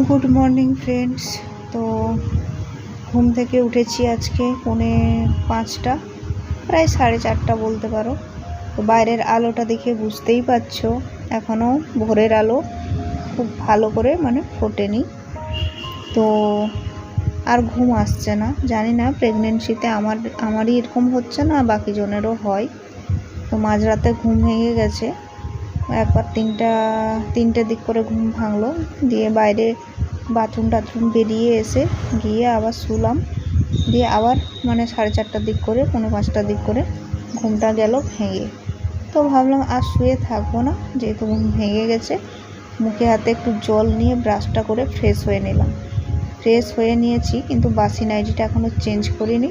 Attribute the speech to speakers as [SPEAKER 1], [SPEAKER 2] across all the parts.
[SPEAKER 1] Good morning friends. তো ঘুম থেকে উঠেছি আজকে 4:45, প্রায় 4:30 বলতে পারো। তো বাইরের আলোটা দেখে বুঝতেই পারছো এখনও ভোরের আলো খুব ভালো করে ফোটেনি। তো আর ঘুম আসছে না, জানি না প্রেগনেন্সিতে আমারই এরকম হচ্ছে না বাকি জনেরও হয়। তো মাঝরাতে ঘুম ভেঙে গেছে, একবার তিনটে দিক করে ঘুম ভাঙলো, দিয়ে বাইরে বাথরুম বেরিয়ে এসে গিয়ে আবার শুলাম, দিয়ে আবার 4:30টার দিক করে 4:45টার দিক করে ঘুমটা গেল ভেঙে। তো ভাবলাম আর শুয়ে থাকবো না, যেহেতু ঘুম ভেঙে গেছে। মুখে হাতে একটু জল নিয়ে ব্রাশটা করে ফ্রেশ হয়ে নিয়েছি, কিন্তু বাসি নাইটিটা এখনও চেঞ্জ করিনি,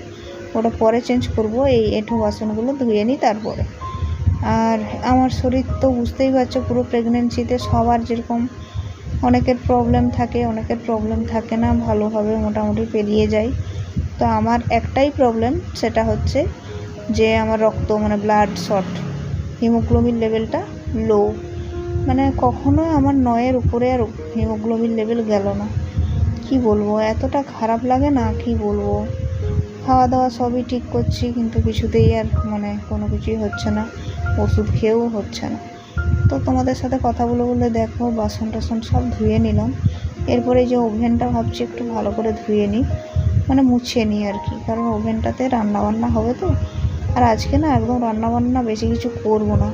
[SPEAKER 1] ওটা পরে চেঞ্জ করব। এই এঁঠো বাসনগুলো ধুয়ে নিই তারপরে। আর আমার শরীর তো বুঝতেই পারছো, পুরো প্রেগনেন্সিতে সবার যেরকম অনেকের প্রবলেম থাকে না, ভালোভাবে মোটামুটি পেরিয়ে যায়। তো আমার একটাই প্রবলেম, সেটা হচ্ছে যে আমার রক্ত ব্লাড শর্ট, হিমোগ্লোবিন লেভেলটা লো। কখনোই আমার 9-এর উপরে আর হিমোগ্লোবিন লেভেল গেল না। কি বলবো, এতটা খারাপ লাগে না, কি বলবো। খাওয়া দাওয়া সবই ঠিক করছি, কিন্তু কিছুতেই আর কোনো কিছুই হচ্ছে না, ওষুধ খেয়েও হচ্ছে না। তো তোমাদের সাথে কথা বলে দেখো বাসন টাসন সব ধুয়ে নিলাম। এরপরে যে ওভেনটা ভাবছি একটু ভালো করে ধুয়ে নিই, মুছে নিই আর কি, কারণ ওভেনটাতে রান্নাবান্না হবে তো। আর আজকে না একদম রান্নাবান্না বেশি কিছু করবো না,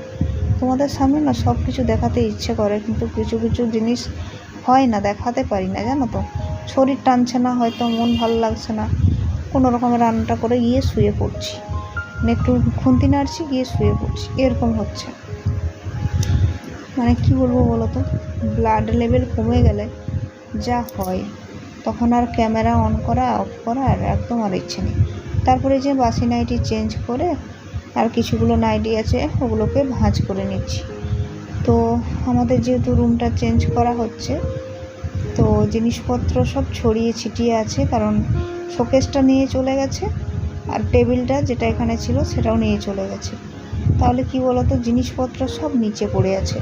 [SPEAKER 1] তোমাদের সামনে না সব কিছু দেখাতে ইচ্ছে করে, কিন্তু কিছু জিনিস হয় না, দেখাতে পারি না, জানো তো। শরীর টানছে না, হয়তো মন ভালো লাগছে না, কোনো রকমের রান্নাটা করে গিয়ে শুয়ে পড়ছি, একটু খুন্তি নাড়ছি গিয়ে শুয়ে পড়ছি, এরকম হচ্ছে। কি বলবো বলো তো, ব্লাড লেভেল কমে গেলে যা হয়, তখন আর ক্যামেরা অন করা অফ করা আর একদম আর ইচ্ছে নেই। তারপরে যে বাসি নাইটি চেঞ্জ করে আর কিছুগুলো নাইটি আছে ওগুলোকে ভাঁজ করে নিচ্ছি। তো আমাদের যেহেতু রুমটা চেঞ্জ করা হচ্ছে, তো জিনিসপত্র সব ছড়িয়ে ছিটিয়ে আছে, কারণ শোকেসটা নিয়ে চলে গেছে আর টেবিলটা যেটা এখানে ছিল সেটাও নিয়ে চলে গেছে। তাহলে কি বলতো, জিনিসপত্র সব নিচে পড়ে আছে।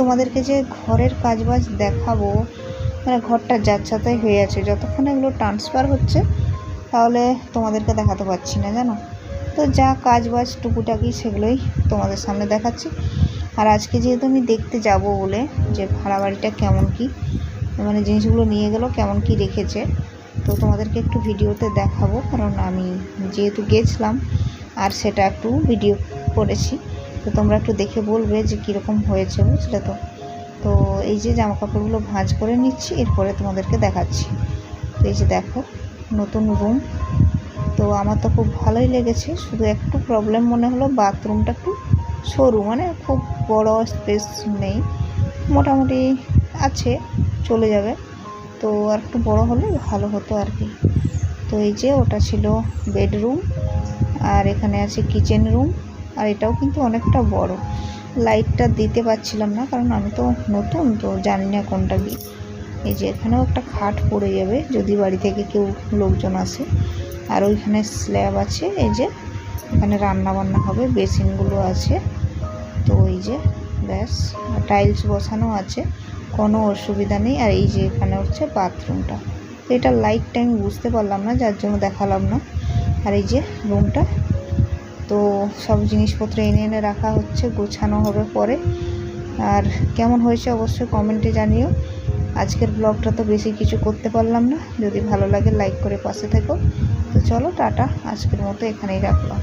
[SPEAKER 1] তোমাদেরকে যে ঘরের কাজবাজ দেখাবো, ঘরটা যাচ্ছাতাই হয়ে আছে, যতক্ষণ এগুলো ট্রান্সফার হচ্ছে তাহলে তোমাদেরকে দেখাতে পারছি না, জানো তো। যা কাজবাজ টুকুটাকি সেগুলোই তোমাদের সামনে দেখাচ্ছি। আর আজকে যেহেতু আমি দেখতে যাব বলে, যে ভাড়া বাড়িটা কেমন কি জিনিসগুলো নিয়ে গেল, কেমন কি রেখেছে, তো তোমাদেরকে একটু ভিডিওতে দেখাবো, কারণ আমি যেহেতু গেছিলাম আর সেটা একটু ভিডিও করেছি, তো তোমরা একটু দেখে বলবে যে কীরকম হয়েছে, বুঝলে তো। তো এই যে জামা কাপড়গুলো ভাঁজ করে নিচ্ছি, এরপরে তোমাদেরকে দেখাচ্ছি। এই যে দেখো নতুন রুম, তো আমার তো খুব ভালোই লেগেছে। শুধু একটু প্রবলেম মনে হলো, বাথরুমটা একটু সরু, খুব বড় স্পেস নেই, মোটামুটি আছে, চলে যাবে। তো আর একটু বড় হলে ভালো হতো আর কি। তো এই যে ওটা ছিল বেডরুম, আর এখানে আছে কিচেন রুম, আর এটাও কিন্তু অনেকটা বড়। লাইটটা দিতে পারছিলাম না, কারণ আমি তো নতুন, তো জানি না কোনটা কি। এই যে এখানেও একটা খাট পড়ে যাবে যদি বাড়ি থেকে কেউ লোকজন আসে। আর ওইখানে স্ল্যাব আছে, এই যে এখানে রান্না বান্না হবে, বেসিনগুলো আছে। তো এই যে ব্যাস, টাইলস বসানো আছে, কোনো অসুবিধা নেই। আর এই যে এখানে হচ্ছে বাথরুমটা, তো এটা লাইটটা আমি বুঝতে পারলাম না, যার জন্য দেখালাম না। আর এই যে রুমটা, তো সব জিনিসপত্র এনে রাখা হচ্ছে, গোছানো হবে পরে। আর কেমন হয়েছে অবশ্যই কমেন্টে জানিও। আজকের ব্লগটা তো বেশি কিছু করতে পারলাম না, যদি ভালো লাগে লাইক করে পাশে থেকো। তো চলো টাটা, আজকের মতো এখানেই রাখলাম।